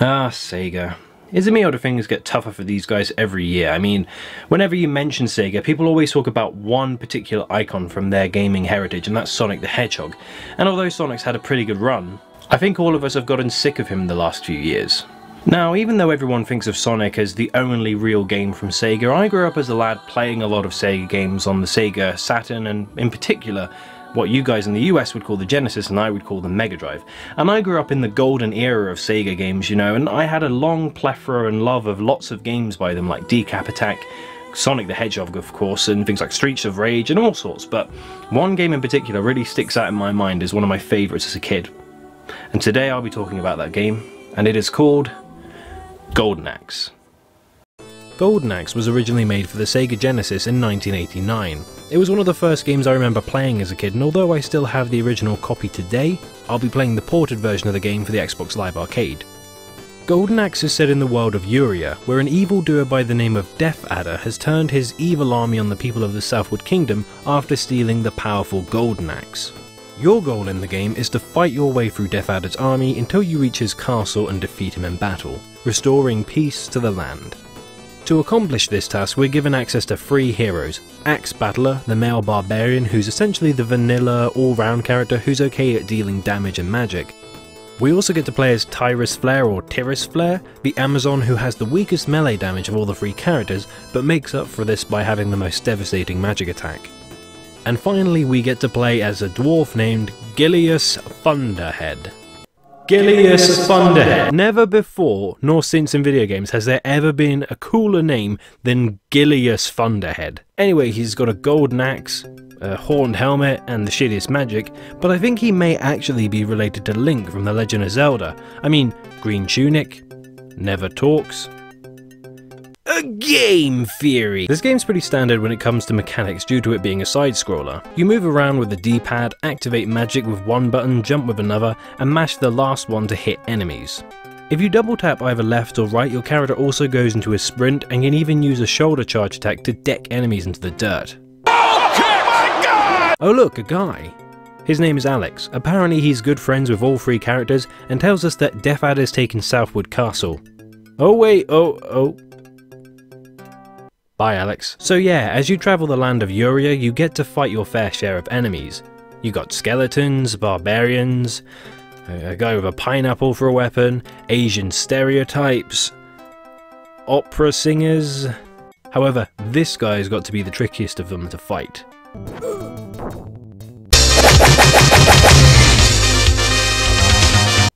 Ah, Sega. Is it me or do things get tougher for these guys every year? I mean, whenever you mention Sega, people always talk about one particular icon from their gaming heritage, and that's Sonic the Hedgehog. And although Sonic's had a pretty good run, I think all of us have gotten sick of him the last few years. Now, even though everyone thinks of Sonic as the only real game from Sega, I grew up as a lad playing a lot of Sega games on the Sega Saturn, and in particular, what you guys in the US would call the Genesis and I would call the Mega Drive. And I grew up in the golden era of Sega games, you know, and I had a long plethora and love of lots of games by them, like Decap Attack, Sonic the Hedgehog of course, and things like Streets of Rage and all sorts, but one game in particular really sticks out in my mind as one of my favourites as a kid. And today I'll be talking about that game, and it is called Golden Axe. Golden Axe was originally made for the Sega Genesis in 1989. It was one of the first games I remember playing as a kid, and although I still have the original copy today, I'll be playing the ported version of the game for the Xbox Live Arcade. Golden Axe is set in the world of Uria, where an evildoer by the name of Death Adder has turned his evil army on the people of the Southwood Kingdom after stealing the powerful Golden Axe. Your goal in the game is to fight your way through Death Adder's army until you reach his castle and defeat him in battle, restoring peace to the land. To accomplish this task, we're given access to 3 heroes: Axe Battler, the male barbarian who's essentially the vanilla all-round character who's okay at dealing damage and magic. We also get to play as Tyrus Flare or Tyrus Flare, the Amazon who has the weakest melee damage of all the 3 characters, but makes up for this by having the most devastating magic attack. And finally we get to play as a dwarf named Gilius Thunderhead. Gilius Thunderhead. Never before, nor since in video games, has there ever been a cooler name than Gilius Thunderhead. Anyway, he's got a golden axe, a horned helmet, and the shittiest magic, but I think he may actually be related to Link from The Legend of Zelda. I mean, green tunic, never talks. A game theory! This game's pretty standard when it comes to mechanics due to it being a side-scroller. You move around with the D-pad, activate magic with one button, jump with another, and mash the last one to hit enemies. If you double tap either left or right, your character also goes into a sprint and can even use a shoulder charge attack to deck enemies into the dirt. Oh my god! Oh look, a guy. His name is Alex. Apparently he's good friends with all 3 characters and tells us that Death Adder's taken Southwood Castle. Oh wait, oh. Bye Alex. So yeah, as you travel the land of Uria, you get to fight your fair share of enemies. You got skeletons, barbarians, a guy with a pineapple for a weapon, Asian stereotypes, opera singers. However, this guy's got to be the trickiest of them to fight.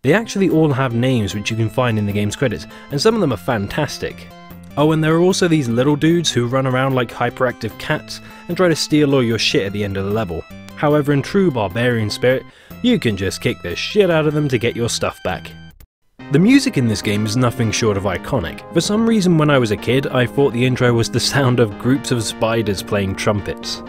They actually all have names which you can find in the game's credits, and some of them are fantastic. Oh, and there are also these little dudes who run around like hyperactive cats and try to steal all your shit at the end of the level. However, in true barbarian spirit, you can just kick the shit out of them to get your stuff back. The music in this game is nothing short of iconic. For some reason when I was a kid, I thought the intro was the sound of groups of spiders playing trumpets.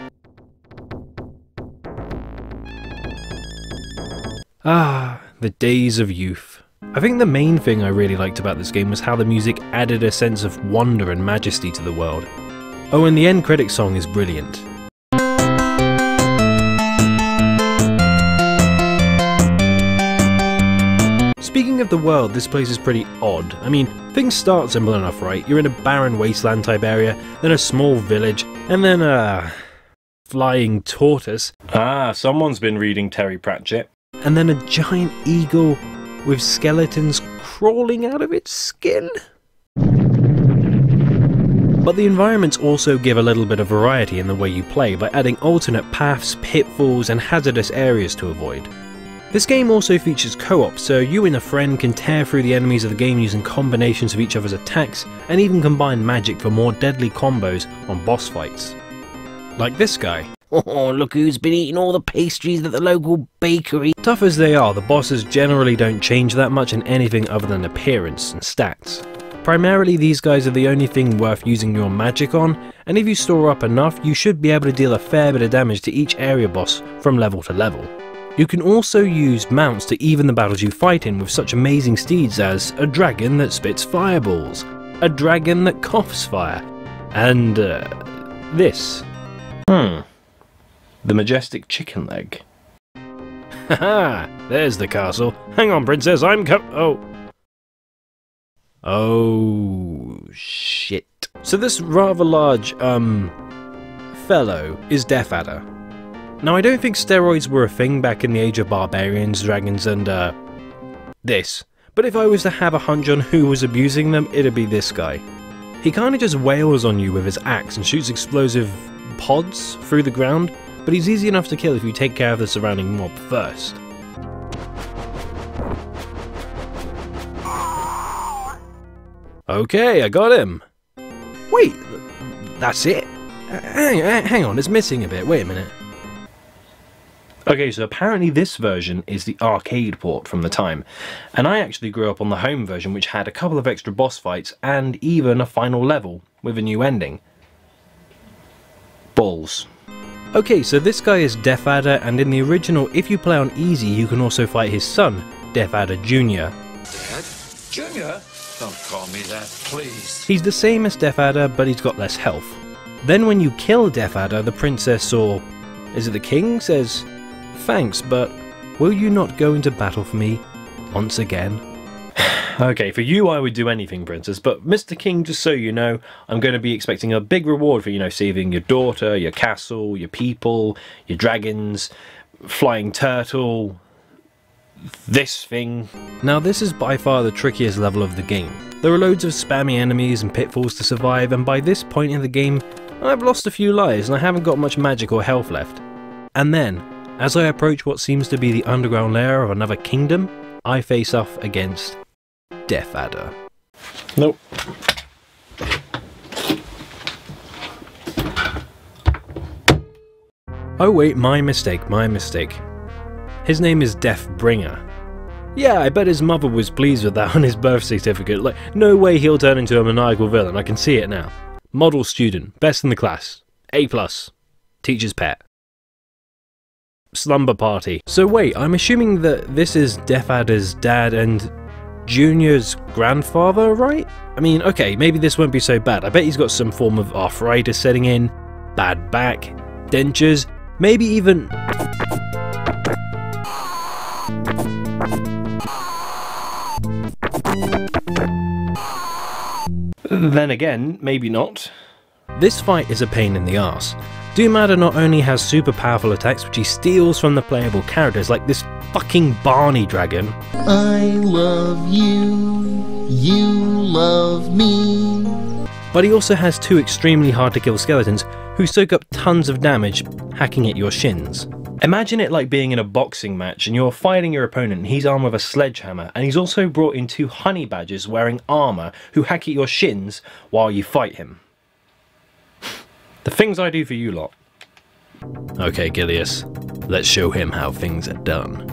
Ah, the days of youth. I think the main thing I really liked about this game was how the music added a sense of wonder and majesty to the world. Oh, and the end credits song is brilliant. Speaking of the world, this place is pretty odd. I mean, things start simple enough, right? You're in a barren wasteland type area, then a small village, and then a flying tortoise. Ah, someone's been reading Terry Pratchett. And then a giant eagle with skeletons crawling out of its skin. But the environments also give a little bit of variety in the way you play by adding alternate paths, pitfalls, and hazardous areas to avoid. This game also features co-op, so you and a friend can tear through the enemies of the game using combinations of each other's attacks, and even combine magic for more deadly combos on boss fights. Like this guy. Oh, look who's been eating all the pastries at the local bakery. Tough as they are, the bosses generally don't change that much in anything other than appearance and stats. Primarily these guys are the only thing worth using your magic on, and if you store up enough, you should be able to deal a fair bit of damage to each area boss from level to level. You can also use mounts to even the battles you fight in with such amazing steeds as a dragon that spits fireballs, a dragon that coughs fire, and this. The majestic chicken leg. Haha, there's the castle. Hang on, princess, oh. Oh, shit. So this rather large, fellow is Death Adder. Now, I don't think steroids were a thing back in the age of barbarians, dragons, and, this. But if I was to have a hunch on who was abusing them, it'd be this guy. He kinda just wails on you with his axe and shoots explosive pods through the ground, but he's easy enough to kill if you take care of the surrounding mob first. Okay, I got him. Wait, that's it? Hang on, it's missing a bit, wait a minute. Okay, so apparently this version is the arcade port from the time, and I actually grew up on the home version, which had a couple of extra boss fights and even a final level with a new ending. Balls. Okay, so this guy is Death Adder, and in the original, if you play on easy, you can also fight his son, Death Adder Jr. Dad? Junior? Don't call me that, please. He's the same as Death Adder, but he's got less health. Then when you kill Death Adder, the princess, or is it the king, says, "Thanks, but will you not go into battle for me once again?" Okay, for you I would do anything, princess, but Mr. King, just so you know, I'm going to be expecting a big reward for, you know, saving your daughter, your castle, your people, your dragons, flying turtle, this thing. Now this is by far the trickiest level of the game. There are loads of spammy enemies and pitfalls to survive, and by this point in the game, I've lost a few lives and I haven't got much magic or health left. And then, as I approach what seems to be the underground lair of another kingdom, I face off against Death Adder. Nope. Oh wait, my mistake. His name is Deathbringer. Yeah, I bet his mother was pleased with that on his birth certificate. Like, no way he'll turn into a maniacal villain, I can see it now. Model student, best in the class, A+, teacher's pet. Slumber party. So wait, I'm assuming that this is Death Adder's dad and Junior's grandfather, right? I mean, okay, maybe this won't be so bad. I bet he's got some form of arthritis setting in, bad back, dentures, maybe even... Then again, maybe not. This fight is a pain in the arse. Doom Adder not only has super powerful attacks which he steals from the playable characters, like this fucking Barney dragon. I love you, you love me. But he also has two extremely hard to kill skeletons who soak up tons of damage hacking at your shins. Imagine it like being in a boxing match and you're fighting your opponent and he's armed with a sledgehammer, and he's also brought in two honey badgers wearing armour who hack at your shins while you fight him. The things I do for you lot. Okay, Gilius, let's show him how things are done.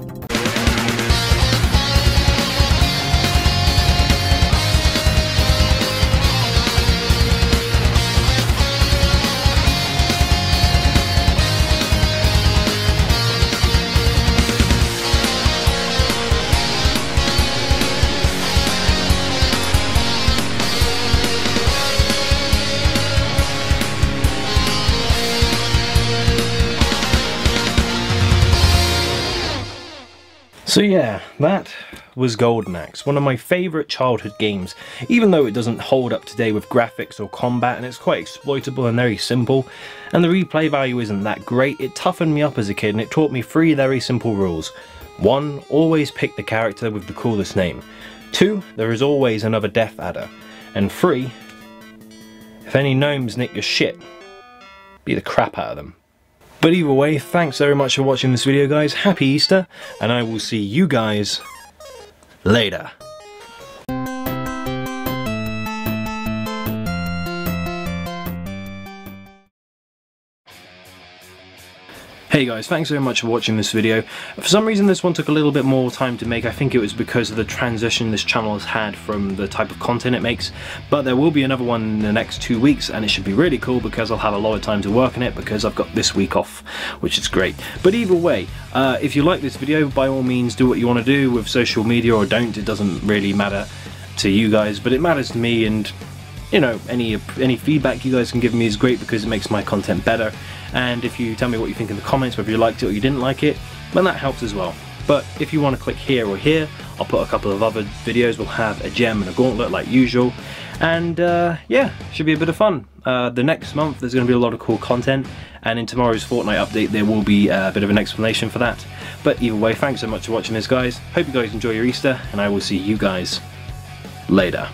So yeah, that was Golden Axe, one of my favourite childhood games, even though it doesn't hold up today with graphics or combat, and it's quite exploitable and very simple, and the replay value isn't that great. It toughened me up as a kid and it taught me 3 very simple rules. 1. Always pick the character with the coolest name. 2. There is always another Death Adder. And 3. If any gnomes nick your shit, beat the crap out of them. But either way, thanks very much for watching this video, guys. Happy Easter, and I will see you guys later. Hey guys, thanks very much for watching this video. For some reason this one took a little bit more time to make. I think it was because of the transition this channel has had from the type of content it makes, but there will be another one in the next 2 weeks, and it should be really cool because I'll have a lot of time to work on it because I've got this week off, which is great. But either way, if you like this video, by all means do what you want to do with social media, or don't. It doesn't really matter to you guys, but it matters to me, and you know, any feedback you guys can give me is great because it makes my content better. And if you tell me what you think in the comments, whether you liked it or you didn't like it, then that helps as well. But if you want to click here or here, I'll put a couple of other videos. We'll have a gem and a gauntlet like usual. And yeah, should be a bit of fun. The next month there's going to be a lot of cool content, and in tomorrow's Fortnite update there will be a bit of an explanation for that. But either way, thanks so much for watching this, guys. Hope you guys enjoy your Easter, and I will see you guys later.